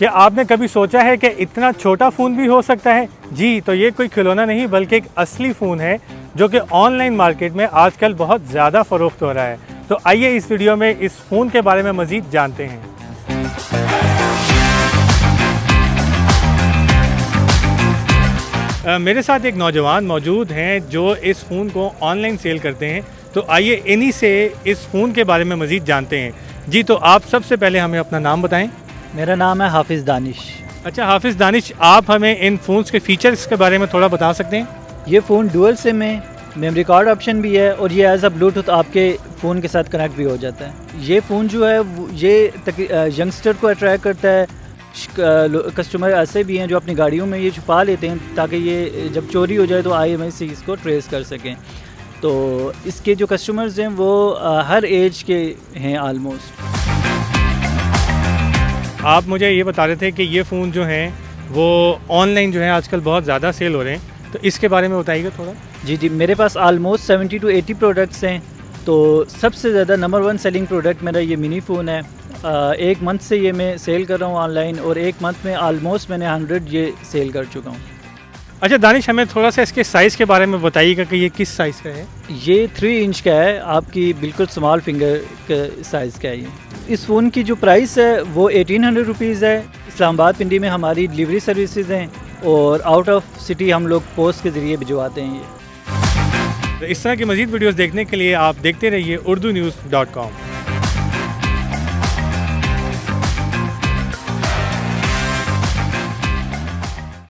کیا آپ نے کبھی سوچا ہے کہ اتنا چھوٹا فون بھی ہو سکتا ہے؟ جی، تو یہ کوئی کھلونا نہیں بلکہ ایک اصلی فون ہے جو کہ آن لائن مارکیٹ میں آج کل بہت زیادہ فروخت ہو رہا ہے۔ تو آئیے اس ویڈیو میں اس فون کے بارے میں مزید جانتے ہیں۔ میرے ساتھ ایک نوجوان موجود ہیں جو اس فون کو آن لائن سیل کرتے ہیں، تو آئیے انہی سے اس فون کے بارے میں مزید جانتے ہیں۔ جی، تو آپ سب سے پہلے ہمیں اپنا نام بتائیں۔ میرا نام ہے حافظ دانش۔ اچھا حافظ دانش، آپ ہمیں ان فونز کے فیچرز کے بارے میں تھوڑا بتا سکتے ہیں؟ یہ فون ڈوئل سم ہے، میموری کارڈ آپشن بھی ہے، اور یہ ایز اے بلوٹوتھ آپ کے فون کے ساتھ کنیکٹ بھی ہو جاتا ہے۔ یہ فون جو ہے یہ ینگسٹر کو اٹریکٹ کرتا ہے۔ کسٹمر ایسے بھی ہیں جو اپنی گاڑیوں میں یہ چھپا لیتے ہیں تاکہ یہ جب چوری ہو جائے تو IMEI سے اس کو ٹریس کر سکیں۔ تو اس کے جو کسٹمرز ہیں وہ ہر ایج کے ہیں آلموسٹ۔ آپ مجھے یہ بتا رہے تھے کہ یہ فون جو ہیں وہ آن لائن جو ہے آج کل بہت زیادہ سیل ہو رہے ہیں، تو اس کے بارے میں بتائیے گا تھوڑا۔ جی، میرے پاس آلموسٹ 70 to 80 پروڈکٹس ہیں۔ تو سب سے زیادہ نمبر 1 سیلنگ پروڈکٹ میرا یہ منی فون ہے۔ ایک منتھ سے یہ میں سیل کر رہا ہوں آن لائن، اور ایک منتھ میں آلموسٹ میں نے 100 یہ سیل کر چکا ہوں۔ اچھا دانش، ہمیں تھوڑا سا اس کے سائز کے بارے میں بتائیے گا کہ یہ کس سائز کا ہے؟ یہ 3 انچ کا ہے، آپ کی بالکل اسمال فنگر کے سائز کا ہے یہ۔ اس فون کی جو پرائس ہے وہ 1800 روپیز ہے۔ اسلام آباد پنڈی میں ہماری ڈلیوری سروسز ہیں، اور آؤٹ آف سٹی ہم لوگ پوسٹ کے ذریعے بھجواتے ہیں یہ۔ اس طرح کی مزید ویڈیوز دیکھنے کے لیے آپ دیکھتے رہیے urdunews.com۔